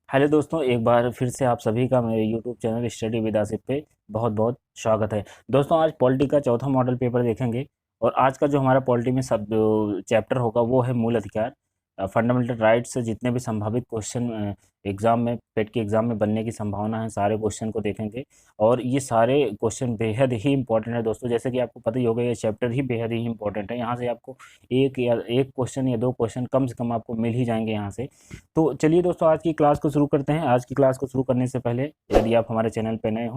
Hello दोस्तों, एक बार फिर से आप सभी का मेरे YouTube channel study with Asif पे बहुत बहुत स्वागत है। दोस्तों, आज पॉलिटी का चौथा मॉडल पेपर देखेंगे और आज का जो हमारा पॉलिटी में सब जो चैप्टर होगा वो है मूल अधिकार, फंडामेंटल राइट्स से जितने भी संभावित क्वेश्चन एग्जाम में पेट के एग्जाम में बनने की संभावना है, सारे क्वेश्चन को देखेंगे। और ये सारे क्वेश्चन बेहद ही इंपॉर्टेंट है दोस्तों, जैसे कि आपको पता ही होगा ये चैप्टर ही बेहद ही इंपॉर्टेंट है। यहाँ से आपको एक क्वेश्चन या दो क्वेश्चन कम से कम आपको मिल ही जाएंगे यहाँ से। तो चलिए दोस्तों, आज की क्लास को शुरू करते हैं। आज की क्लास को शुरू करने से पहले यदि आप हमारे चैनल पर नए हो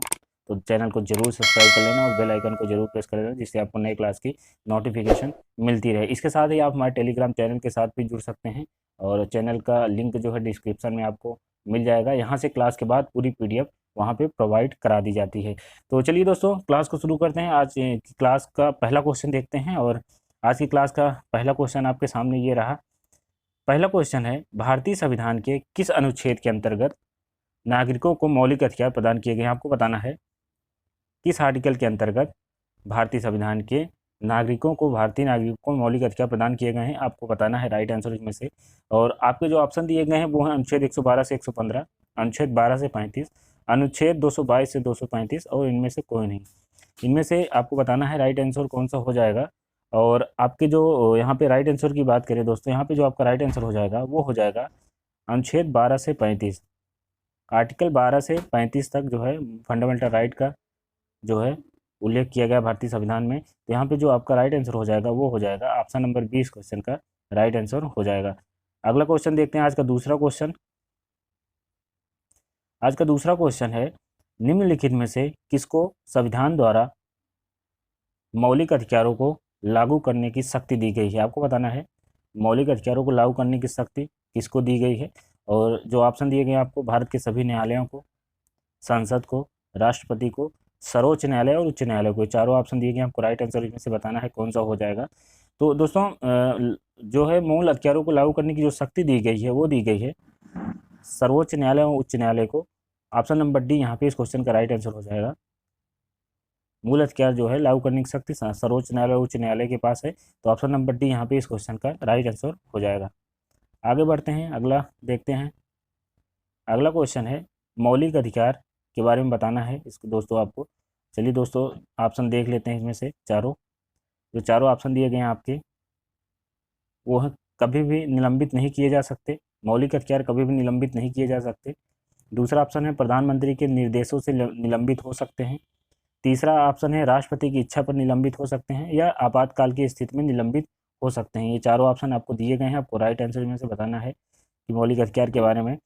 तो चैनल को जरूर सब्सक्राइब कर लेना और बेल आइकन को जरूर प्रेस कर लेना, जिससे आपको नई क्लास की नोटिफिकेशन मिलती रहे। इसके साथ ही आप हमारे टेलीग्राम चैनल के साथ भी जुड़ सकते हैं और चैनल का लिंक जो है डिस्क्रिप्शन में आपको मिल जाएगा। यहाँ से क्लास के बाद पूरी पीडीएफ वहाँ पे प्रोवाइड करा दी जाती है। तो चलिए दोस्तों, क्लास को शुरू करते हैं। आज की क्लास का पहला क्वेश्चन देखते हैं और आज की क्लास का पहला क्वेश्चन आपके सामने ये रहा। पहला क्वेश्चन है, भारतीय संविधान के किस अनुच्छेद के अंतर्गत नागरिकों को मौलिक अधिकार प्रदान किए गए हैं? आपको बताना है किस आर्टिकल के अंतर्गत भारतीय संविधान के भारतीय नागरिकों को मौलिक अधिकार प्रदान किए गए हैं। आपको बताना है राइट आंसर इसमें से। और आपके जो ऑप्शन दिए गए हैं वो हैं अनुच्छेद 112 से 115, अनुच्छेद 12 से 35, अनुच्छेद 222 से 235 और इनमें से कोई नहीं। इनमें से आपको बताना है राइट आंसर कौन सा हो जाएगा। और आपके जो यहाँ पे राइट आंसर की बात करें दोस्तों, यहाँ पे जो आपका राइट आंसर हो जाएगा वो हो जाएगा अनुच्छेद 12 से 35। आर्टिकल 12 से 35 तक जो है फंडामेंटल राइट का जो है उल्लेख किया गया भारतीय संविधान में। तो यहाँ पे जो आपका राइट आंसर हो जाएगा वो हो जाएगा ऑप्शन नंबर 20 क्वेश्चन का राइट आंसर हो जाएगा। अगला क्वेश्चन देखते हैं, आज का दूसरा क्वेश्चन। आज का दूसरा क्वेश्चन है, निम्नलिखित में से किसको संविधान द्वारा मौलिक अधिकारों को लागू करने की शक्ति दी गई है? आपको बताना है मौलिक अधिकारों को लागू करने की शक्ति किसको दी गई है। और जो ऑप्शन दिए गए हैं आपको, भारत के सभी न्यायालयों को, संसद को, राष्ट्रपति को, सर्वोच्च न्यायालय और उच्च न्यायालय को। चारों ऑप्शन दिए गए हैं, आपको राइट आंसर इसमें से बताना है कौन सा हो जाएगा। तो दोस्तों, जो है मूल अधिकारों को लागू करने की जो शक्ति दी गई है वो दी गई है सर्वोच्च न्यायालय और उच्च न्यायालय को। ऑप्शन नंबर डी यहाँ पे इस क्वेश्चन का राइट आंसर हो जाएगा। मूल अधिकार जो है लागू करने की शक्ति सर्वोच्च न्यायालय और उच्च न्यायालय के पास है। तो ऑप्शन नंबर डी यहाँ पे इस क्वेश्चन का राइट आंसर हो जाएगा। आगे बढ़ते हैं, अगला देखते हैं। अगला क्वेश्चन है, मौलिक अधिकार के बारे में बताना है इसको दोस्तों आपको। चलिए दोस्तों, ऑप्शन देख लेते हैं इसमें से चारों। जो चारों ऑप्शन दिए गए हैं आपके वो है, कभी भी निलंबित नहीं किए जा सकते। मौलिक अधिकार कभी भी निलंबित नहीं किए जा सकते। दूसरा ऑप्शन है, प्रधानमंत्री के निर्देशों से निलंबित हो सकते हैं। तीसरा ऑप्शन है, राष्ट्रपति की इच्छा पर निलंबित हो सकते हैं या आपातकाल की स्थिति में निलंबित हो सकते हैं। ये चारों ऑप्शन आपको दिए गए हैं, आपको राइट आंसर में से बताना है कि मौलिक अधिकार के बारे में।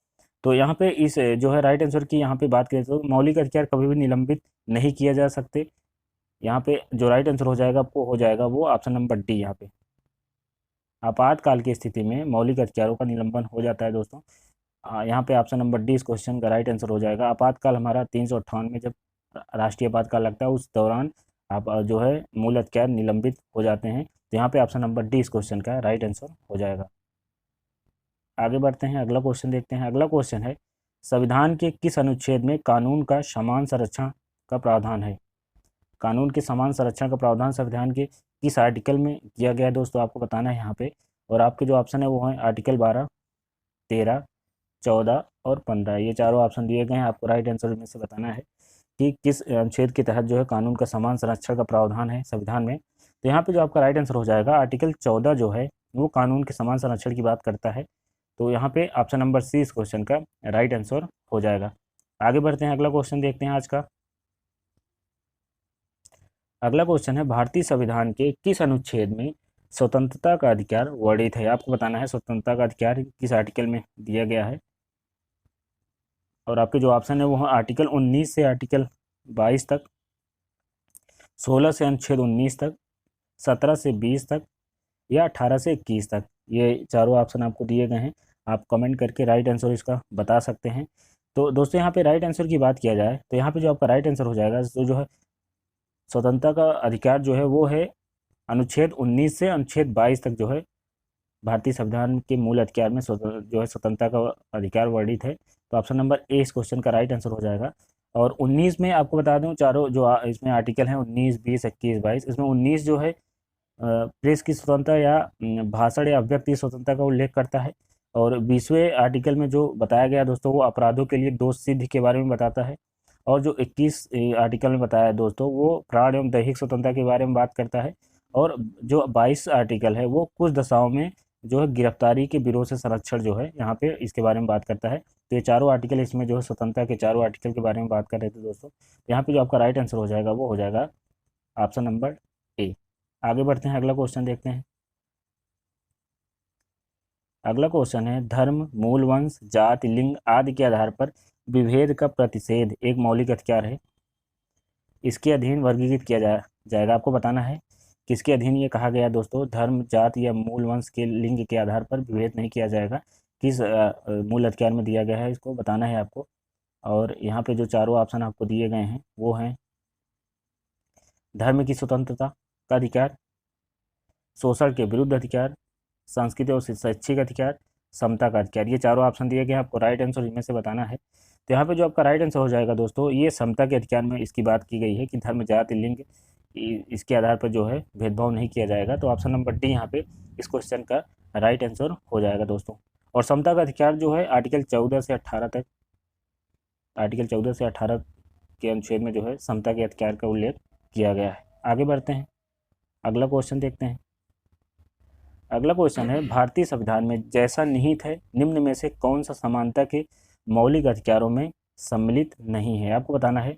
तो यहाँ पे इस जो है राइट आंसर की यहाँ पे बात करें तो मौलिक अधिकार कभी भी निलंबित नहीं किया जा सकते। यहाँ पे जो राइट आंसर हो जाएगा आपको हो जाएगा वो ऑप्शन नंबर डी। यहाँ पे आपातकाल की स्थिति में मौलिक अधिकारों का निलंबन हो जाता है दोस्तों। यहाँ पे ऑप्शन नंबर डी इस क्वेश्चन का राइट आंसर हो जाएगा। आपातकाल हमारा 358 में जब राष्ट्रीय आपातकाल लगता है उस दौरान आप जो है मूल अधिकार निलंबित हो जाते हैं। तो यहाँ पे ऑप्शन नंबर डी इस क्वेश्चन का राइट आंसर हो जाएगा। आगे बढ़ते हैं, अगला क्वेश्चन देखते हैं। अगला क्वेश्चन है, संविधान के किस अनुच्छेद में कानून का समान संरक्षण का प्रावधान है? कानून के समान संरक्षण का प्रावधान संविधान के किस आर्टिकल में किया गया है दोस्तों? आपको बताना है यहाँ पे। और आपके जो ऑप्शन है वो है आर्टिकल 12, 13, 14 और 15। ये चारों ऑप्शन दिए गए हैं, आपको राइट आंसर में से बताना है कि किस अनुच्छेद के तहत जो है कानून का समान संरक्षण का प्रावधान है संविधान में। तो यहाँ पे जो आपका राइट आंसर हो जाएगा आर्टिकल 14 जो है वो कानून के समान संरक्षण की बात करता है। तो यहाँ पे ऑप्शन नंबर सी इस क्वेश्चन का राइट आंसर हो जाएगा। आगे बढ़ते हैं, अगला क्वेश्चन देखते हैं आज का। अगला क्वेश्चन है, भारतीय संविधान के किस अनुच्छेद में स्वतंत्रता का अधिकार वर्णित है? आपको बताना है स्वतंत्रता का अधिकार किस आर्टिकल में दिया गया है। और आपके जो ऑप्शन है वो है आर्टिकल 19 से आर्टिकल 22 तक, 16 से अनुच्छेद 19 तक, 17 से 20 तक या 18 से 21 तक। ये चारों ऑप्शन आपको दिए गए हैं, आप कमेंट करके राइट आंसर इसका बता सकते हैं। तो दोस्तों, यहाँ पे राइट आंसर की बात किया जाए तो यहाँ पे जो आपका राइट आंसर हो जाएगा तो जो है स्वतंत्रता का अधिकार जो है वो है अनुच्छेद 19 से अनुच्छेद 22 तक जो है भारतीय संविधान के मूल अधिकार में जो है स्वतंत्रता का अधिकार वर्णित है। तो ऑप्शन नंबर ए इस क्वेश्चन का राइट आंसर हो जाएगा। और 19 में आपको बता दूं चारों जो इसमें आर्टिकल हैं 19, 20, 21, 22, इसमें 19 जो है प्रेस की स्वतंत्रता या भाषण या अभिव्यक्ति स्वतंत्रता का उल्लेख करता है। और 20वें आर्टिकल में जो बताया गया दोस्तों वो अपराधों के लिए दोष सिद्धि के बारे में बताता है। और जो 21 आर्टिकल में बताया है दोस्तों वो प्राण एवं दैहिक स्वतंत्रता के बारे में बात करता है। और जो 22 आर्टिकल है वो कुछ दशाओं में जो है गिरफ्तारी के विरोध से संरक्षण जो है यहाँ पे इसके बारे में बात करता है। तो ये चारों आर्टिकल इसमें जो है स्वतंत्रता के चारों आर्टिकल के बारे में बात कर रहे थे दोस्तों। यहाँ पे जो आपका राइट आंसर हो जाएगा वो हो जाएगा ऑप्शन नंबर ए। आगे बढ़ते हैं, अगला क्वेश्चन देखते हैं। अगला क्वेश्चन है धर्म, मूल वंश, जाति, लिंग आदि के आधार पर विभेद का प्रतिषेध एक मौलिक अधिकार है। इसके अधीन वर्गीकृत किया जाएगा। आपको बताना है किसके अधीन ये कहा गया दोस्तों। धर्म, जाति या मूल वंश के लिंग के आधार पर विभेद नहीं किया जाएगा। किस मूल अधिकार में दिया गया है इसको बताना है आपको। और यहाँ पे जो चारों ऑप्शन आपको दिए गए हैं वो हैं धर्म की स्वतंत्रता का अधिकार, शोषण के विरुद्ध अधिकार, सांस्कृतिक और शैक्षिक अधिकार, समता का अधिकार। ये चारों ऑप्शन दिए गए हैं, आपको राइट आंसर इनमें से बताना है। तो यहाँ पे जो आपका राइट आंसर हो जाएगा दोस्तों ये समता के अधिकार में इसकी बात की गई है कि धर्म, जाति, लिंग इसके आधार पर जो है भेदभाव नहीं किया जाएगा। तो ऑप्शन नंबर डी यहाँ पे इस क्वेश्चन का राइट आंसर हो जाएगा दोस्तों। और समता का अधिकार जो है आर्टिकल 14 से 18 तक, आर्टिकल 14 से 18 के अनुच्छेद में जो है समता के अधिकार का उल्लेख किया गया है। आगे बढ़ते हैं, अगला क्वेश्चन देखते हैं। अगला क्वेश्चन है भारतीय संविधान में जैसा निहित है निम्न में से कौन सा समानता के मौलिक अधिकारों में सम्मिलित नहीं है। आपको बताना है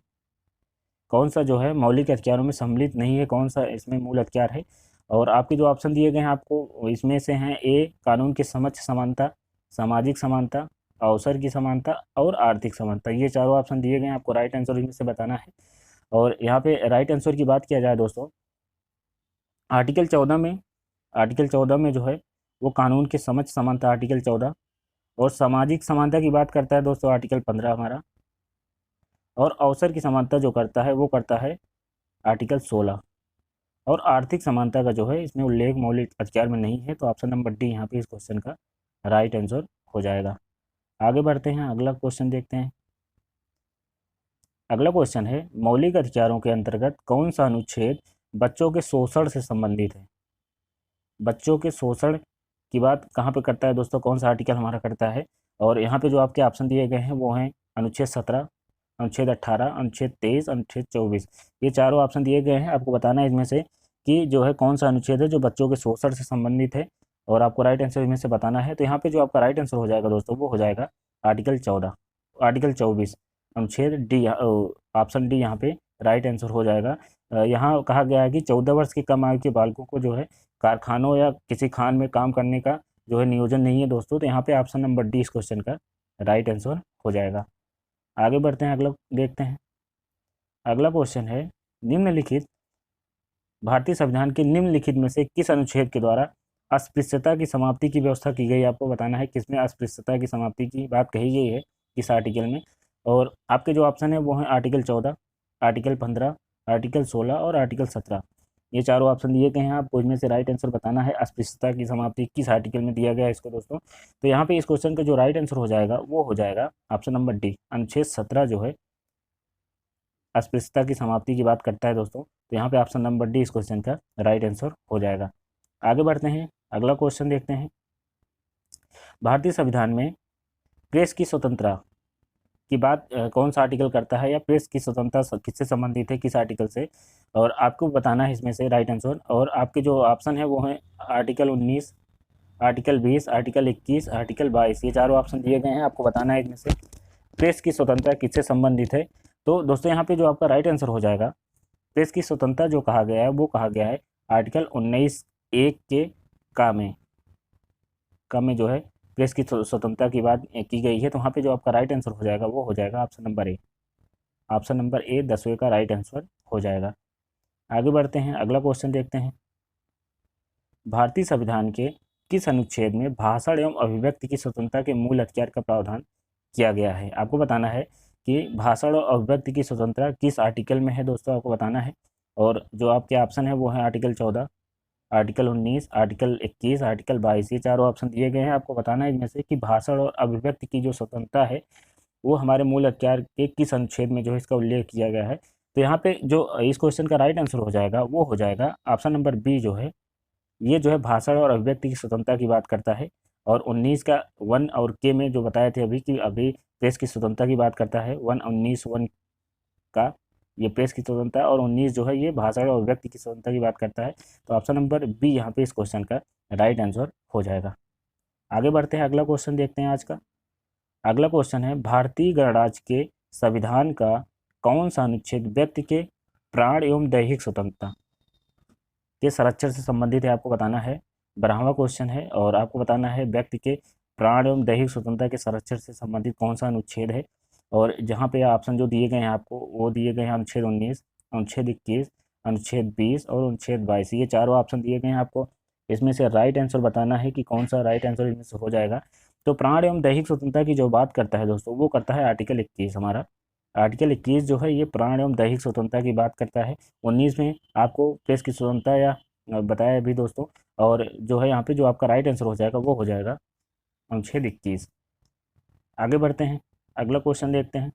कौन सा जो है मौलिक अधिकारों में सम्मिलित नहीं है, कौन सा इसमें मूल अधिकार है। और आपके जो ऑप्शन दिए गए हैं आपको इसमें से हैं ए कानून के समक्ष समानता, सामाजिक समानता, अवसर की समानता और आर्थिक समानता। ये चारों ऑप्शन दिए गए हैं, आपको राइट आंसर इनमें से बताना है। और यहाँ पे राइट आंसर की बात किया जाए दोस्तों आर्टिकल 14 में जो है वो कानून के समक्ष समानता आर्टिकल 14, और सामाजिक समानता की बात करता है दोस्तों आर्टिकल 15 हमारा, और अवसर की समानता जो करता है वो करता है आर्टिकल 16, और आर्थिक समानता का जो है इसमें उल्लेख मौलिक अधिकार में नहीं है। तो ऑप्शन नंबर डी यहाँ पे इस क्वेश्चन का राइट आंसर हो जाएगा। आगे बढ़ते हैं, अगला क्वेश्चन देखते हैं। अगला क्वेश्चन है मौलिक अधिकारों के अंतर्गत कौन सा अनुच्छेद बच्चों के शोषण से संबंधित है। बच्चों के शोषण की बात कहाँ पे करता है दोस्तों, कौन सा आर्टिकल हमारा करता है। और यहाँ पे जो आपके ऑप्शन दिए गए हैं वो हैं अनुच्छेद 17, अनुच्छेद 18, अनुच्छेद 23, अनुच्छेद 24। ये चारों ऑप्शन दिए गए हैं, आपको बताना है इनमें से कि जो है कौन सा अनुच्छेद है जो बच्चों के शोषण से संबंधित है। और आपको राइट आंसर इनमें से बताना है। तो यहाँ पे जो आपका राइट आंसर हो जाएगा दोस्तों वो हो जाएगा आर्टिकल 24 अनुच्छेद डी, ऑप्शन डी यहाँ पे राइट आंसर हो जाएगा। यहाँ कहा गया है कि 14 वर्ष की कम आयु के बालकों को जो है कारखानों या किसी खान में काम करने का जो है नियोजन नहीं है दोस्तों। तो यहाँ पे ऑप्शन नंबर डी इस क्वेश्चन का राइट आंसर हो जाएगा। आगे बढ़ते हैं, अगला देखते हैं। अगला क्वेश्चन है निम्नलिखित भारतीय संविधान के निम्नलिखित में से किस अनुच्छेद के द्वारा अस्पृश्यता की समाप्ति की व्यवस्था की गई। आपको बताना है किसमें अस्पृश्यता की समाप्ति की बात कही गई है किस आर्टिकल में। और आपके जो ऑप्शन है वो हैं आर्टिकल 14, आर्टिकल 15, आर्टिकल 16 और आर्टिकल 17। ये चारों ऑप्शन दिए गए हैं, आपको इनमें से राइट आंसर बताना है अस्पृश्यता की समाप्ति किस आर्टिकल में दिया गया है इसको दोस्तों। तो यहाँ पे इस क्वेश्चन का जो राइट आंसर हो जाएगा वो हो जाएगा ऑप्शन नंबर डी, अनुच्छेद 17 जो है अस्पृश्यता की समाप्ति की बात करता है दोस्तों। तो यहाँ पे ऑप्शन नंबर डी इस क्वेश्चन का राइट आंसर हो जाएगा। आगे बढ़ते हैं, अगला क्वेश्चन देखते हैं। भारतीय संविधान में प्रेस की स्वतंत्रता की बात कौन सा आर्टिकल करता है, या प्रेस की स्वतंत्रता किससे संबंधित है किस आर्टिकल से। और आपको बताना है इसमें से राइट आंसर। और आपके जो ऑप्शन है वो हैं आर्टिकल 19, आर्टिकल 20, आर्टिकल 21, आर्टिकल 22। ये चारों ऑप्शन दिए गए हैं, आपको बताना है इसमें से प्रेस की स्वतंत्रता किससे संबंधित है। तो दोस्तों यहाँ पे जो आपका राइट आंसर हो जाएगा प्रेस की स्वतंत्रता जो कहा गया है वो कहा गया है आर्टिकल 19(1) के का में जो है प्रेस की स्वतंत्रता की बात की गई है। तो वहाँ पे जो आपका राइट आंसर हो जाएगा वो हो जाएगा option number A. Option number A 10वें का राइट आंसर हो जाएगा। आगे बढ़ते हैं, अगला क्वेश्चन देखते हैं। भारतीय संविधान के किस अनुच्छेद में भाषण एवं अभिव्यक्ति की स्वतंत्रता के मूल अधिकार का प्रावधान किया गया है। आपको बताना है कि भाषण और अभिव्यक्ति की स्वतंत्रता किस आर्टिकल में है दोस्तों, आपको बताना है। और जो आपके ऑप्शन है वो है आर्टिकल 14, आर्टिकल 19, आर्टिकल 21, आर्टिकल 22। ये चारों ऑप्शन दिए गए हैं, आपको बताना है इनमें से कि भाषण और अभिव्यक्ति की जो स्वतंत्रता है वो हमारे मूल अधिकार के किस अनुच्छेद में जो है इसका उल्लेख किया गया है। तो यहाँ पे जो इस क्वेश्चन का राइट आंसर हो जाएगा वो हो जाएगा ऑप्शन नंबर बी जो है ये जो है भाषण और अभिव्यक्ति की स्वतंत्रता की बात करता है। और 19 का 1 और के में जो बताए थे अभी कि अभी प्रेस की स्वतंत्रता की बात करता है। 1 का ये प्रेस की स्वतंत्रता है और 19 जो है ये भाषा और व्यक्ति की स्वतंत्रता की बात करता है। तो ऑप्शन नंबर बी यहाँ पे इस क्वेश्चन का राइट आंसर हो जाएगा। आगे बढ़ते हैं, अगला क्वेश्चन देखते हैं आज का। अगला क्वेश्चन है, भारतीय गणराज्य के संविधान का कौन सा अनुच्छेद व्यक्ति के प्राण एवं दैहिक स्वतंत्रता के संरक्षण से संबंधित है, आपको बताना है। 12वां क्वेश्चन है और आपको बताना है व्यक्ति के प्राण एवं दैहिक स्वतंत्रता के संरक्षण से संबंधित कौन सा अनुच्छेद है। और जहाँ पे ऑप्शन जो दिए गए हैं आपको वो दिए गए हैं अनुच्छेद 19, अनुच्छेद 21, अनुच्छेद 20 और अनुच्छेद 22। ये चारों ऑप्शन दिए गए हैं आपको। इसमें से राइट आंसर बताना है कि कौन सा राइट आंसर इसमें से हो जाएगा। तो प्राण एवं दैहिक स्वतंत्रता की जो बात करता है दोस्तों वो करता है आर्टिकल 21 हमारा। आर्टिकल 21 जो है ये प्राण एवं दैहिक स्वतंत्रता की बात करता है। 19 में आपको प्रेस की स्वतंत्रता या बताया भी दोस्तों। और जो है यहाँ पे जो आपका राइट आंसर हो जाएगा वो हो जाएगा अनुच्छेद 21। आगे बढ़ते हैं, अगला क्वेश्चन देखते हैं।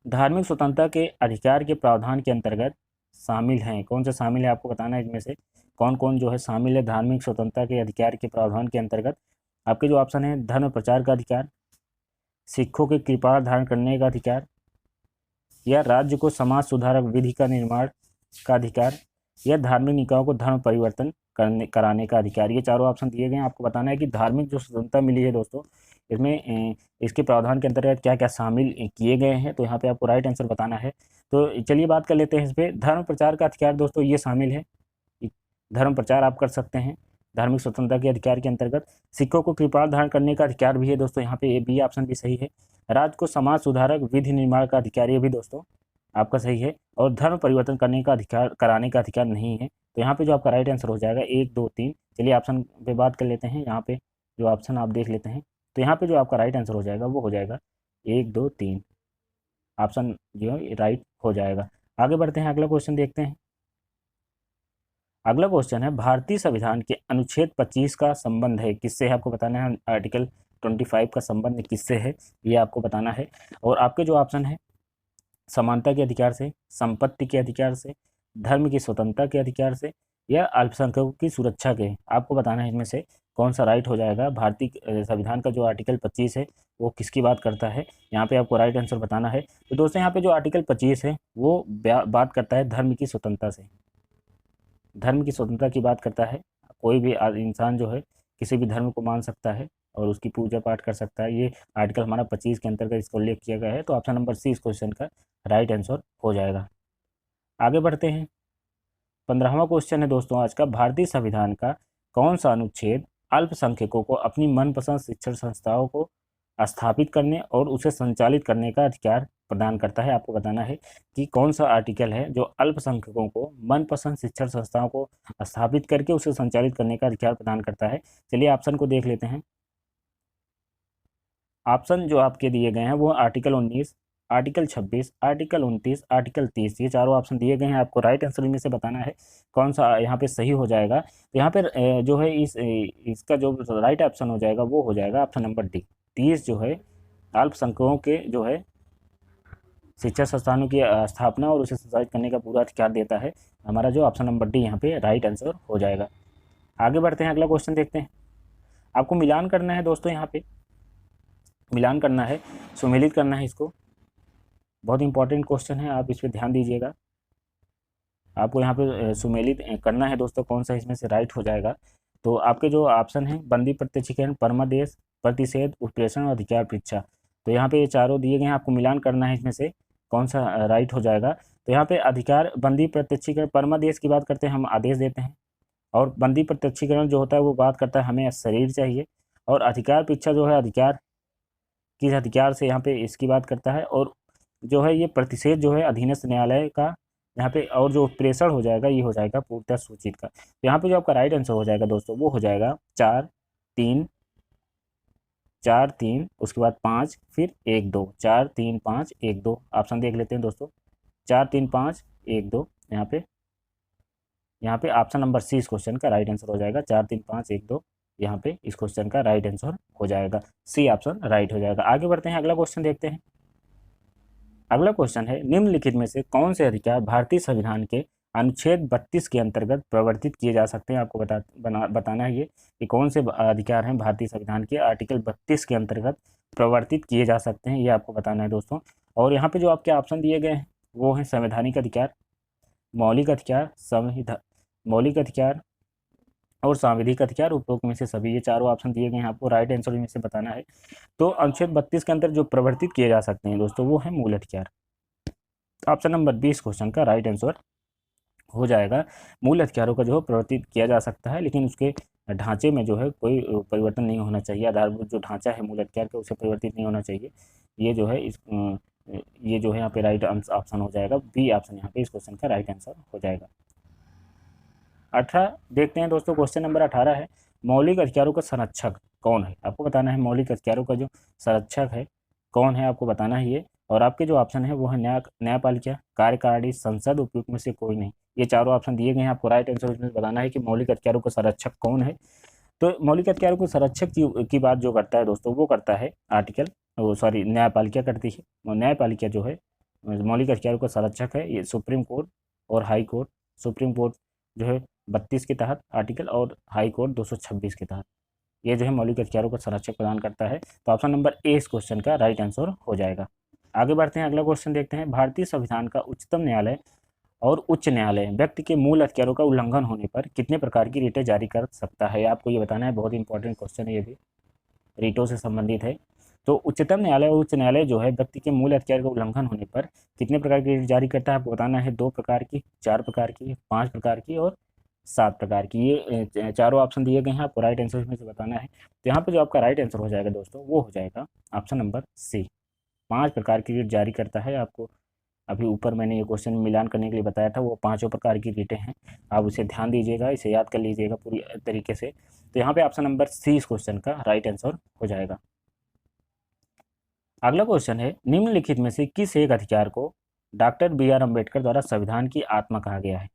धार्मिक स्वतंत्रता के अधिकार के प्रावधान के अंतर्गत शामिल हैं, कौन से शामिल है आपको बताना है। इनमें से कौन कौन जो है शामिल है धार्मिक स्वतंत्रता के अधिकार के प्रावधान के अंतर्गत। आपके जो ऑप्शन है, धर्म प्रचार का अधिकार, सिखों के कृपाण धारण करने का अधिकार, या राज्य को समाज सुधारक विधि का निर्माण का अधिकार, या धार्मिक निकायों को धर्म परिवर्तन कराने का अधिकार। ये चारों ऑप्शन दिए गए हैं। आपको बताना है कि धार्मिक जो स्वतंत्रता मिली है दोस्तों इसमें इसके प्रावधान के अंतर्गत क्या क्या शामिल किए गए हैं। तो यहाँ पे आपको राइट आंसर बताना है। तो चलिए बात कर लेते हैं इस पर। धर्म प्रचार का अधिकार दोस्तों ये शामिल है, धर्म प्रचार आप कर सकते हैं धार्मिक स्वतंत्रता के अधिकार के अंतर्गत। सिखों को कृपाण धारण करने का अधिकार भी है दोस्तों, यहाँ पे ए बी ऑप्शन भी सही है। राज्य को समाज सुधारक विधि निर्माण का अधिकार ये भी दोस्तों आपका सही है। और धर्म परिवर्तन करने का अधिकार कराने का अधिकार नहीं है। तो यहाँ पे जो आपका राइट आंसर हो जाएगा 1, 2, 3। चलिए ऑप्शन पे बात कर लेते हैं। यहाँ पे जो ऑप्शन आप देख लेते हैं तो यहाँ पे जो आपका राइट आंसर हो जाएगा वो हो जाएगा 1, 2, 3 ऑप्शन जो है राइट हो जाएगा। आगे बढ़ते हैं, अगला क्वेश्चन देखते हैं। अगला क्वेश्चन है, भारतीय संविधान के अनुच्छेद 25 का संबंध है किससे है, आपको बताना है। आर्टिकल 25 का संबंध किससे है ये आपको बताना है। और आपके जो ऑप्शन है, समानता के अधिकार से, संपत्ति के अधिकार से, धर्म की स्वतंत्रता के अधिकार से, या अल्पसंख्यकों की सुरक्षा के, आपको बताना है इनमें से कौन सा राइट हो जाएगा। भारतीय संविधान का जो आर्टिकल 25 है वो किसकी बात करता है, यहाँ पे आपको राइट आंसर बताना है। तो दोस्तों यहाँ पे जो आर्टिकल 25 है वो बात करता है धर्म की स्वतंत्रता से, धर्म की स्वतंत्रता की बात करता है। कोई भी इंसान जो है किसी भी धर्म को मान सकता है और उसकी पूजा पाठ कर सकता है। ये आर्टिकल हमारा 25 के अंतर्गत इसको उल्लेख किया गया है। तो ऑप्शन नंबर सी इस क्वेश्चन का राइट आंसर हो जाएगा। आगे बढ़ते हैं, 15वां क्वेश्चन है दोस्तों आज का। भारतीय संविधान का कौन सा अनुच्छेद अल्पसंख्यकों को अपनी मनपसंद शिक्षण संस्थाओं को स्थापित करने और उसे संचालित करने का अधिकार प्रदान करता है। आपको बताना है कि कौन सा आर्टिकल है जो अल्पसंख्यकों को मनपसंद शिक्षण संस्थाओं को स्थापित करके उसे संचालित करने का अधिकार प्रदान करता है। चलिए ऑप्शन को देख लेते हैं। ऑप्शन जो आपके दिए गए हैं वो आर्टिकल 19, आर्टिकल 26, आर्टिकल 29, आर्टिकल 30। ये चारों ऑप्शन दिए गए हैं। आपको राइट आंसर में से बताना है कौन सा यहाँ पे सही हो जाएगा। तो यहाँ पर जो है इसका जो राइट ऑप्शन हो जाएगा वो हो जाएगा ऑप्शन नंबर डी। 30 जो है अल्पसंख्यकों के जो है शिक्षा संस्थानों की स्थापना और उसे संचालित करने का पूरा अधिकार देता है। हमारा जो ऑप्शन नंबर डी यहाँ पे राइट आंसर हो जाएगा। आगे बढ़ते हैं, अगला क्वेश्चन देखते हैं। आपको मिलान करना है दोस्तों, यहाँ पे मिलान करना है, सुमेलित करना है इसको। बहुत इंपॉर्टेंट क्वेश्चन है, आप इस पर ध्यान दीजिएगा। आपको यहाँ पे सुमेलित करना है दोस्तों, कौन सा इसमें से राइट हो जाएगा। तो आपके जो ऑप्शन है, बंदी प्रत्यक्षीकरण, परमादेश, प्रतिषेध, उत्प्रेषण और अधिकार परीक्षा। तो यहाँ पे ये चारों दिए गए हैं, आपको मिलान करना है इसमें से कौन सा राइट हो जाएगा। तो यहाँ पे अधिकार, बंदी प्रत्यक्षीकरण, परमादेश की बात करते हैं, हम आदेश देते हैं। और बंदी प्रत्यक्षीकरण जो होता है वो बात करता है हमें शरीर चाहिए। और अधिकार परीक्षा जो है अधिकार किस अधिकार से यहाँ पे इसकी बात करता है। और जो है ये प्रतिषेध जो है अधीनस्थ न्यायालय का यहाँ पे। और जो उत्प्रेषण हो जाएगा ये हो जाएगा पूर्णतः सूचित का। तो यहाँ पे जो आपका राइट आंसर हो जाएगा दोस्तों वो हो जाएगा 4, 3, 4, 3 उसके बाद 5 फिर 1, 2, 4, 3, 5, 1, 2। ऑप्शन देख लेते हैं दोस्तों, 4, 3, 5, 1, 2। यहाँ पे ऑप्शन नंबर सी इस क्वेश्चन का राइट आंसर हो जाएगा। 4, 3, 5, 1, 2 यहाँ पे इस क्वेश्चन का राइट आंसर हो जाएगा। सी ऑप्शन राइट हो जाएगा। आगे बढ़ते हैं, अगला क्वेश्चन देखते हैं। अगला क्वेश्चन है, निम्नलिखित में से कौन से अधिकार भारतीय संविधान के अनुच्छेद 32 के अंतर्गत प्रवर्तित किए जा सकते हैं। आपको बताना है ये कि कौन से अधिकार हैं भारतीय संविधान के आर्टिकल 32 के अंतर्गत प्रवर्तित किए जा सकते हैं, ये आपको बताना है दोस्तों। और यहाँ पे जो आपके ऑप्शन दिए गए हैं वो हैं संवैधानिक अधिकार, मौलिक अधिकार, मौलिक अधिकार और सांविधिक अधिकार, उपरोक्त में से सभी, ये चारों ऑप्शन दिए गए हैं। आपको राइट आंसर इनमें से बताना है। तो अनुच्छेद 32 के अंदर जो प्रवर्तित किए जा सकते हैं दोस्तों वो है मूल अधिकार। ऑप्शन नंबर 20 क्वेश्चन का राइट आंसर हो जाएगा। मूल अधिकारों का जो है प्रवर्तित किया जा सकता है, लेकिन उसके ढांचे में जो है कोई परिवर्तन नहीं होना चाहिए। आधारभूत जो ढांचा है मूल अधिकार का उसे परिवर्तित नहीं होना चाहिए। ये जो है ये जो है यहाँ पे राइट ऑप्शन हो जाएगा, बी ऑप्शन यहाँ पे इस क्वेश्चन का राइट आंसर हो जाएगा। 18 देखते हैं दोस्तों, क्वेश्चन नंबर 18 है मौलिक अधिकारों का संरक्षक कौन है। आपको बताना है मौलिक अधिकारों का जो संरक्षक है कौन है, आपको बताना है ये। और आपके जो ऑप्शन है वो है न्यायपालिका, कार्यकारिणी, संसद, उपयुक्त में से कोई नहीं। ये चारों ऑप्शन दिए गए हैं। आपको राइट आंसर इसमें बताना है कि मौलिक अधिकारों का संरक्षक कौन है। तो मौलिक अधिकारों को संरक्षक की बात जो करता है दोस्तों वो करता है न्यायपालिका करती है। और न्यायपालिका जो है मौलिक अधिकारों का संरक्षक है, ये सुप्रीम कोर्ट और हाई कोर्ट। सुप्रीम कोर्ट जो है 32 के तहत आर्टिकल और हाई कोर्ट 226 के तहत ये जो है मौलिक अधिकारों का संरक्षक प्रदान करता है। तो ऑप्शन नंबर ए इस क्वेश्चन का राइट आंसर हो जाएगा। आगे बढ़ते हैं, अगला क्वेश्चन देखते हैं। भारतीय संविधान का उच्चतम न्यायालय और उच्च न्यायालय व्यक्ति के मूल अधिकारों का उल्लंघन होने पर कितने प्रकार की रिटें जारी कर सकता है, आपको ये बताना है। बहुत इंपॉर्टेंट क्वेश्चन है, ये भी रिटों से संबंधित है। तो उच्चतम न्यायालय और उच्च न्यायालय जो है व्यक्ति के मूल अधिकार का उल्लंघन होने पर कितने प्रकार की रिट जारी करता है, आपको बताना है। 2 प्रकार की, 4 प्रकार की, 5 प्रकार की और 7 प्रकार की। ये चारों ऑप्शन दिए गए हैं, आपको राइट आंसर इसमें से बताना है। तो यहाँ पे जो आपका राइट आंसर हो जाएगा दोस्तों वो हो जाएगा ऑप्शन नंबर सी, 5 प्रकार की रिट जारी करता है। आपको अभी ऊपर मैंने ये क्वेश्चन मिलान करने के लिए बताया था, वो 5 प्रकार की रिटें हैं। आप उसे ध्यान दीजिएगा, इसे याद कर लीजिएगा पूरी तरीके से। तो यहाँ पे ऑप्शन नंबर सी इस क्वेश्चन का राइट आंसर हो जाएगा। अगला क्वेश्चन है निम्नलिखित में से किस एक अधिकार को डॉक्टर बी.आर. अम्बेडकर द्वारा संविधान की आत्मा कहा गया है।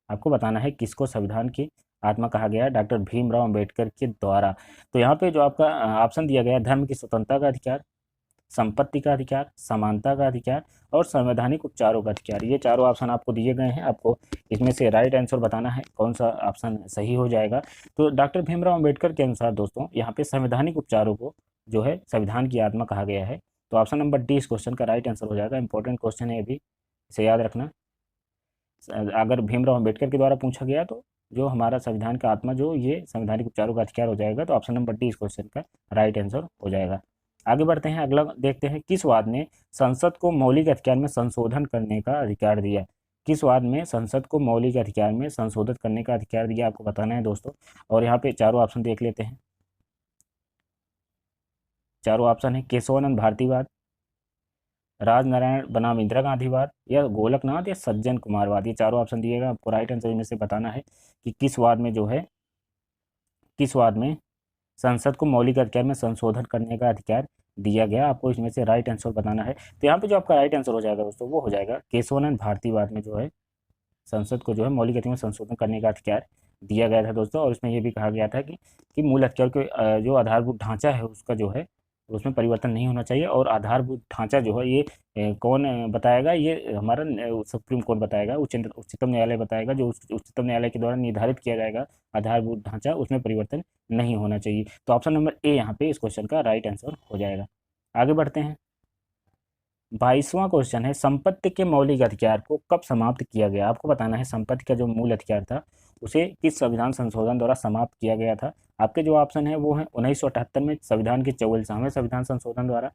आपको बताना है किसको संविधान की आत्मा कहा गया है, डॉक्टर भीमराव अम्बेडकर के द्वारा। तो यहाँ पे जो आपका ऑप्शन दिया गया है धर्म की स्वतंत्रता का अधिकार, संपत्ति का अधिकार, समानता का अधिकार और संवैधानिक उपचारों का अधिकार। ये चारों ऑप्शन आपको दिए गए हैं। आपको इसमें से राइट आंसर बताना है कौन सा ऑप्शन सही हो जाएगा। तो डॉक्टर भीमराव अम्बेडकर के अनुसार दोस्तों यहाँ पे संवैधानिक उपचारों को जो है संविधान की आत्मा कहा गया है। तो ऑप्शन नंबर डी इस क्वेश्चन का राइट आंसर हो जाएगा। इंपॉर्टेंट क्वेश्चन है, अभी इसे याद रखना। अगर भीमराव अम्बेडकर के द्वारा पूछा गया तो जो हमारा संविधान का आत्मा जो ये संवैधानिक उपचारों का अधिकार हो जाएगा। तो ऑप्शन नंबर डी इस क्वेश्चन का राइट आंसर हो जाएगा। आगे बढ़ते हैं, अगला देखते हैं किस वाद ने संसद को मौलिक अधिकार में संशोधन करने का अधिकार दिया। किस वाद में संसद को मौलिक अधिकार में संशोधित करने का अधिकार दिया, आपको बताना है दोस्तों। और यहाँ पे चारों ऑप्शन देख लेते हैं। चारों ऑप्शन है केशवानंद भारतीवाद, राजनारायण बनाम इंदिरा गांधीवाद या गोलकनाथ या सज्जन कुमारवाद। ये चारों ऑप्शन दिएगा, आपको राइट आंसर इनमें से बताना है कि किस वाद में जो है किस वाद में संसद को मौलिक अधिकार में संशोधन करने का अधिकार दिया गया। आपको इसमें से राइट आंसर बताना है। तो यहाँ पे जो आपका राइट आंसर हो जाएगा दोस्तों वो हो जाएगा केशवानंद भारतीवाद में जो है संसद को जो है मौलिक अधिकार में संशोधन करने का अधिकार दिया गया था दोस्तों। और इसमें यह भी कहा गया था कि मूल अधिकार के जो आधारभूत ढांचा है उसका जो है उसमें परिवर्तन नहीं होना चाहिए। और आधारभूत ढांचा जो है ये कौन बताएगा, ये हमारा सुप्रीम कोर्ट बताएगा, उच्चतम न्यायालय बताएगा। जो उच्चतम न्यायालय के द्वारा निर्धारित किया जाएगा आधारभूत ढांचा उसमें परिवर्तन नहीं होना चाहिए। तो ऑप्शन नंबर ए यहाँ पे इस क्वेश्चन का राइट आंसर हो जाएगा। आगे बढ़ते हैं, 22वां क्वेश्चन है संपत्ति के मौलिक अधिकार को कब समाप्त किया गया। आपको बताना है संपत्ति का जो मूल अधिकार था उसे किस संविधान संशोधन द्वारा समाप्त किया गया था। आपके जो ऑप्शन है वो है 1978 में संविधान के 44वें संविधान संशोधन द्वारा,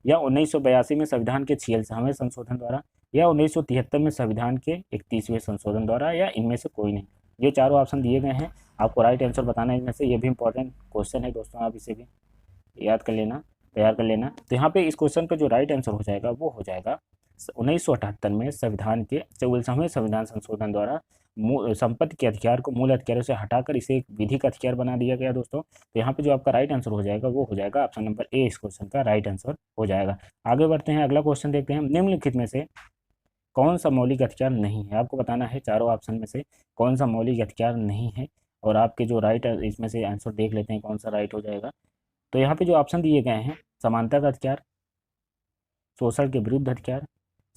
या 1982 में संविधान के 46वें संशोधन द्वारा, या 1973 में संविधान के 31वें संशोधन द्वारा, या इनमें से कोई नहीं। ये चारों ऑप्शन दिए गए हैं, आपको राइट आंसर बताना है इनमें से। ये भी इंपॉर्टेंट क्वेश्चन है दोस्तों, आप इसे भी याद कर लेना, तैयार कर लेना। तो यहाँ पे इस क्वेश्चन का जो राइट आंसर हो जाएगा वो हो जाएगा 1978 में संविधान के 44वें संविधान संशोधन द्वारा संपत्ति के अधिकार को मूल अधिकारों से हटाकर इसे एक विधिक अधिकार बना दिया गया दोस्तों। तो यहाँ पे जो आपका राइट आंसर हो जाएगा वो हो जाएगा ऑप्शन नंबर ए इस क्वेश्चन का राइट आंसर हो जाएगा। आगे बढ़ते हैं, अगला क्वेश्चन देखते हैं। निम्नलिखित में से कौन सा मौलिक अधिकार नहीं है, आपको बताना है चारों ऑप्शन में से कौन सा मौलिक अधिकार नहीं है। और आपके जो राइट इसमें से आंसर देख लेते हैं कौन सा राइट हो जाएगा। तो यहाँ पे जो ऑप्शन दिए गए हैं समानता का अधिकार, शोषण के विरुद्ध अधिकार,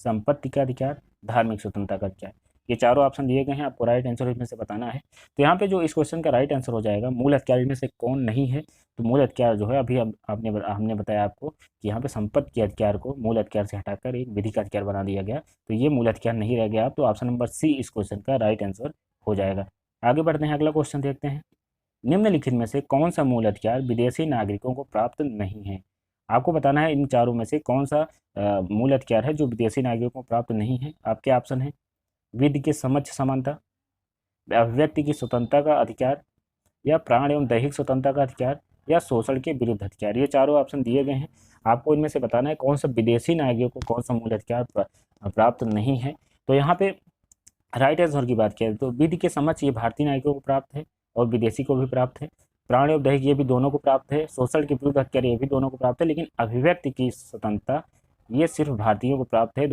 संपत्ति का अधिकार, धार्मिक स्वतंत्रता का अधिकार। ये चारों ऑप्शन दिए गए हैं, आपको राइट आंसर इसमें से बताना है। तो यहाँ पे जो इस क्वेश्चन का राइट आंसर हो जाएगा मूल हथियार इनमें से कौन नहीं है। तो मूल हथियार जो है अभी हमने बताया आपको कि यहाँ पे संपत्ति के हथियार को मूल हथियार से हटाकर एक विधि का हथियार बना दिया गया, तो ये मूल हथियार नहीं रह गया। तो ऑप्शन नंबर सी इस क्वेश्चन का राइट आंसर हो जाएगा। आगे बढ़ते हैं, अगला क्वेश्चन देखते हैं। निम्नलिखित में से कौन सा मूल हथियार विदेशी नागरिकों को प्राप्त नहीं है। आपको बताना है इन चारों में से कौन सा मूल हथियार है जो विदेशी नागरिकों को प्राप्त नहीं है। आपके ऑप्शन है विधि की समझ समानता, अभिव्यक्ति की स्वतंत्रता का अधिकार, या प्राण एवं दैहिक स्वतंत्रता का अधिकार, या शोषण के विरुद्ध अधिकार। ये चारों ऑप्शन दिए गए हैं, आपको इनमें से बताना है कौन सा विदेशी नागरिकों को कौन सा मूल अधिकार प्राप्त नहीं है। तो यहाँ पे राइट आंसर की बात करें तो विधि के समझ ये भारतीय नागरिकों को प्राप्त है और विदेशी को भी प्राप्त है। प्राण एवं दैहिक ये भी दोनों को प्राप्त है। शोषण के विरुद्ध अधिकार ये भी दोनों को प्राप्त है, लेकिन अभिव्यक्ति की स्वतंत्रता ये सिर्फ भारतीयों को प्राप्त है।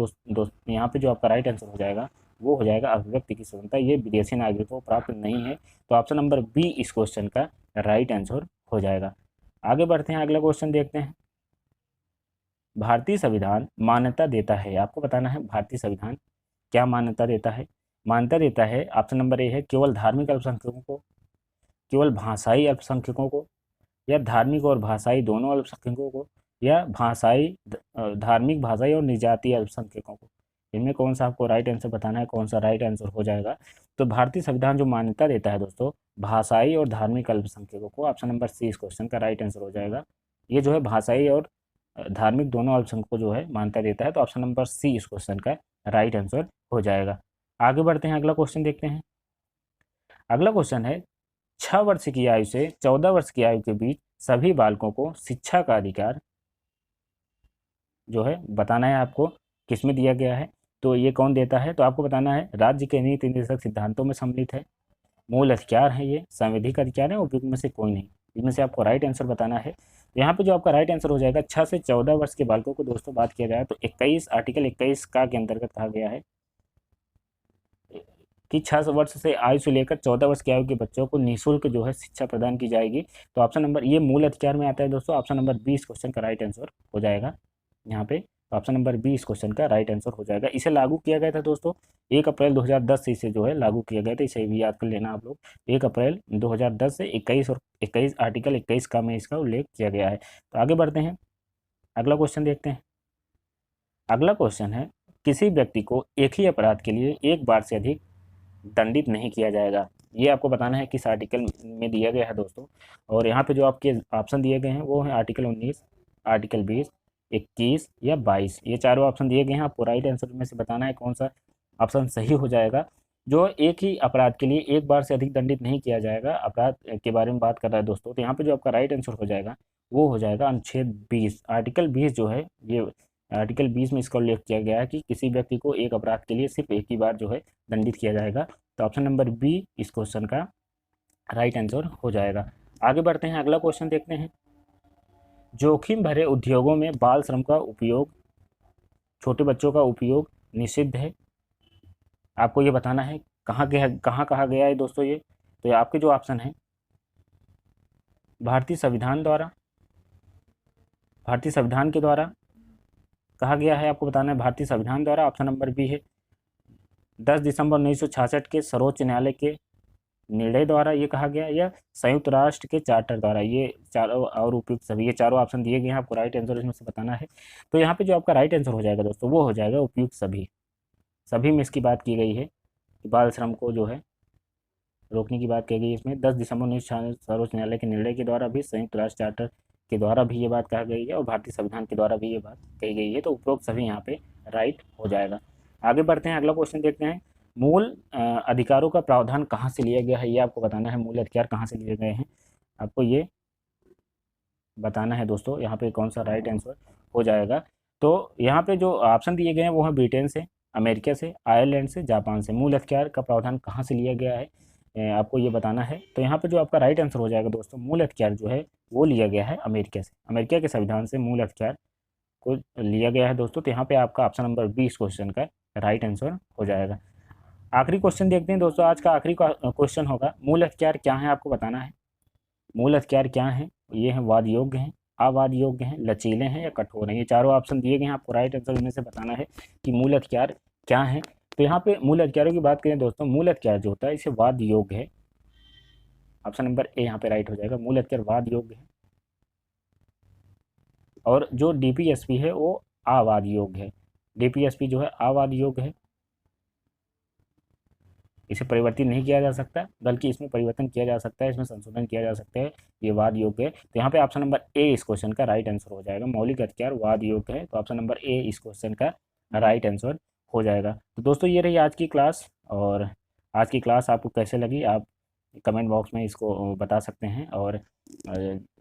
यहाँ पे जो आपका राइट आंसर हो जाएगा वो हो जाएगा अभिव्यक्ति की स्वतंत्रता, ये विदेशी नागरिकों को प्राप्त नहीं है। तो ऑप्शन नंबर बी इस क्वेश्चन का राइट आंसर हो जाएगा। आगे बढ़ते हैं, अगला क्वेश्चन देखते हैं। भारतीय संविधान मान्यता देता है, आपको बताना है भारतीय संविधान क्या मान्यता देता है। मान्यता देता है ऑप्शन नंबर ए है केवल धार्मिक अल्पसंख्यकों को, केवल भाषाई अल्पसंख्यकों को, या धार्मिक और भाषाई दोनों अल्पसंख्यकों को, या धार्मिक भाषाई और निजातीय अल्पसंख्यकों को। इनमें कौन सा आपको राइट आंसर बताना है, कौन सा राइट आंसर हो जाएगा। तो भारतीय संविधान जो मान्यता देता है दोस्तों भाषाई और धार्मिक अल्पसंख्यकों को, ऑप्शन नंबर सी इस क्वेश्चन का राइट आंसर हो जाएगा। ये जो है भाषाई और धार्मिक दोनों अल्पसंख्यकों को जो है मान्यता देता है, तो ऑप्शन नंबर सी इस क्वेश्चन का राइट आंसर हो जाएगा। आगे बढ़ते हैं, अगला क्वेश्चन देखते हैं। अगला क्वेश्चन है 6 वर्ष की आयु से 14 वर्ष की आयु के बीच सभी बालकों को शिक्षा का अधिकार जो है बताना है आपको किसमें दिया गया है। तो ये कौन देता है, तो आपको बताना है राज्य के नीति निर्देशक सिद्धांतों में सम्मिलित है, मूल अधिकार है, ये संवैधानिक अधिकार है, उपयुक्त में से कोई नहीं। इनमें से आपको राइट आंसर बताना है। यहाँ पे जो आपका राइट आंसर हो जाएगा 6 से 14 वर्ष के बालकों को दोस्तों बात किया जाए तो 21 आर्टिकल 21 का के अंतर्गत कहा गया है कि 6 वर्ष से आयु से लेकर 14 वर्ष की आयु के बच्चों को निःशुल्क जो है शिक्षा प्रदान की जाएगी। तो ऑप्शन नंबर ये मूल अधिकार में आता है दोस्तों, ऑप्शन नंबर 20 क्वेश्चन का राइट आंसर हो जाएगा। यहाँ पे ऑप्शन नंबर 20 क्वेश्चन का राइट आंसर हो जाएगा। इसे लागू किया गया था दोस्तों 1 अप्रैल 2010 से इसे जो है लागू किया गया था, इसे भी याद कर लेना आप लोग। 1 अप्रैल 2010 से 21 और 21 आर्टिकल 21 का में इसका उल्लेख किया गया है। तो आगे बढ़ते हैं, अगला क्वेश्चन देखते हैं। अगला क्वेश्चन है किसी व्यक्ति को एक ही अपराध के लिए एक बार से अधिक दंडित नहीं किया जाएगा। ये आपको बताना है किस आर्टिकल में दिया गया है दोस्तों। और यहाँ पे जो आपके ऑप्शन दिए गए हैं वो है आर्टिकल 19, आर्टिकल 20, 21 या 22। ये चारों ऑप्शन दिए गए हैं, आपको राइट आंसर में से बताना है कौन सा ऑप्शन सही हो जाएगा। जो एक ही अपराध के लिए एक बार से अधिक दंडित नहीं किया जाएगा, अपराध के बारे में बात कर रहा है दोस्तों। तो यहाँ पे जो आपका राइट आंसर हो जाएगा वो हो जाएगा अनुच्छेद 20, आर्टिकल 20 जो है ये आर्टिकल 20 में इसका उल्लेख किया गया है कि किसी व्यक्ति को एक अपराध के लिए सिर्फ एक ही बार जो है दंडित किया जाएगा। तो ऑप्शन नंबर बी इस क्वेश्चन का राइट आंसर हो जाएगा। आगे बढ़ते हैं, अगला क्वेश्चन देखते हैं। जोखिम भरे उद्योगों में बाल श्रम का उपयोग, छोटे बच्चों का उपयोग निषिद्ध है। आपको ये बताना है कहाँ कहा गया है दोस्तों ये। तो ये आपके जो ऑप्शन है भारतीय संविधान के द्वारा कहा गया है, आपको बताना है भारतीय संविधान द्वारा। ऑप्शन नंबर बी है 10 दिसंबर 1966 के सर्वोच्च न्यायालय के निर्णय द्वारा ये कहा गया, या संयुक्त राष्ट्र के चार्टर द्वारा। ये चारों और उपयुक्त सभी, ये चारों ऑप्शन दिए गए हैं, आपको राइट आंसर इसमें से बताना है। तो यहाँ पे जो आपका राइट आंसर हो जाएगा दोस्तों वो हो जाएगा उपयुक्त सभी में इसकी बात की गई है कि बाल श्रम को जो है रोकने की बात की गई है। इसमें 10 दिसंबर 1966 सर्वोच्च न्यायालय के निर्णय के द्वारा भी, संयुक्त राष्ट्र चार्टर के द्वारा भी ये बात कहा गई है और भारतीय संविधान के द्वारा भी ये बात कही गई है। तो उपरोक्त सभी यहाँ पे राइट हो जाएगा। आगे बढ़ते हैं, अगला क्वेश्चन देखते हैं। मूल अधिकारों का प्रावधान कहाँ से लिया गया है, ये आपको बताना है। मूल अधिकार कहाँ से लिए गए हैं आपको ये बताना है दोस्तों। यहाँ पे कौन सा राइट आंसर हो जाएगा। तो यहाँ पे जो ऑप्शन दिए गए हैं वो है ब्रिटेन से, अमेरिका से, आयरलैंड से, जापान से। मूल अधिकार का प्रावधान कहाँ से लिया गया है आपको ये बताना है। तो यहाँ पे जो आपका राइट आंसर हो जाएगा दोस्तों मूल अधिकार जो है वो लिया गया है अमेरिका से। अमेरिका के संविधान से मूल अधिकार को लिया गया है दोस्तों। तो यहाँ पे आपका ऑप्शन नंबर 20 क्वेश्चन का राइट आंसर हो जाएगा। आखिरी क्वेश्चन देखते हैं दोस्तों। आज का आखिरी क्वेश्चन होगा मूल अधिकार क्या है, आपको बताना है। मूल अधिकार क्या है, ये हैं वाद योग्य हैं, अवाद योग्य हैं, लचीले हैं या कठोर हैं। ये चारों ऑप्शन दिए गए हैं, आपको राइट आंसर इनमें से बताना है कि मूल अधिकार क्या है। तो यहाँ पे मूल अधिकारों की बात करें दोस्तों, मूल अधिकार जो होता है इसे वाद योग्य है। ऑप्शन नंबर ए यहाँ पे राइट हो जाएगा, मूल अधिकार वाद योग्य है। और जो डीपीएसपी है वो आवाद योग्य है। डीपीएसपी जो है आवाद योग्य है, इसे परिवर्तित नहीं किया जा सकता, बल्कि इसमें परिवर्तन किया जा सकता है, इसमें संशोधन किया जा सकता है, ये वाद योग्य है। तो यहाँ पे ऑप्शन नंबर ए इस क्वेश्चन का राइट आंसर हो जाएगा, मौलिक अधिकार वाद योग्य है, तो ऑप्शन नंबर ए इस क्वेश्चन का राइट आंसर हो जाएगा। तो दोस्तों ये रही आज की क्लास, और आज की क्लास आपको कैसे लगी आप कमेंट बॉक्स में इसको बता सकते हैं। और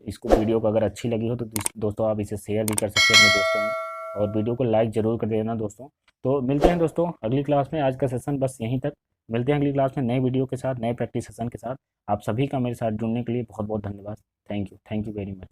इसको वीडियो को अगर अच्छी लगी हो तो दोस्तों आप इसे शेयर भी कर सकते हैं अपने दोस्तों में, और वीडियो को लाइक ज़रूर कर देना दोस्तों। तो मिलते हैं दोस्तों अगली क्लास में, आज का सेशन बस यहीं तक। मिलते हैं अगली क्लास में नए वीडियो के साथ, नए प्रैक्टिस सेशन के साथ। आप सभी का मेरे साथ जुड़ने के लिए बहुत बहुत धन्यवाद। Thank you very much.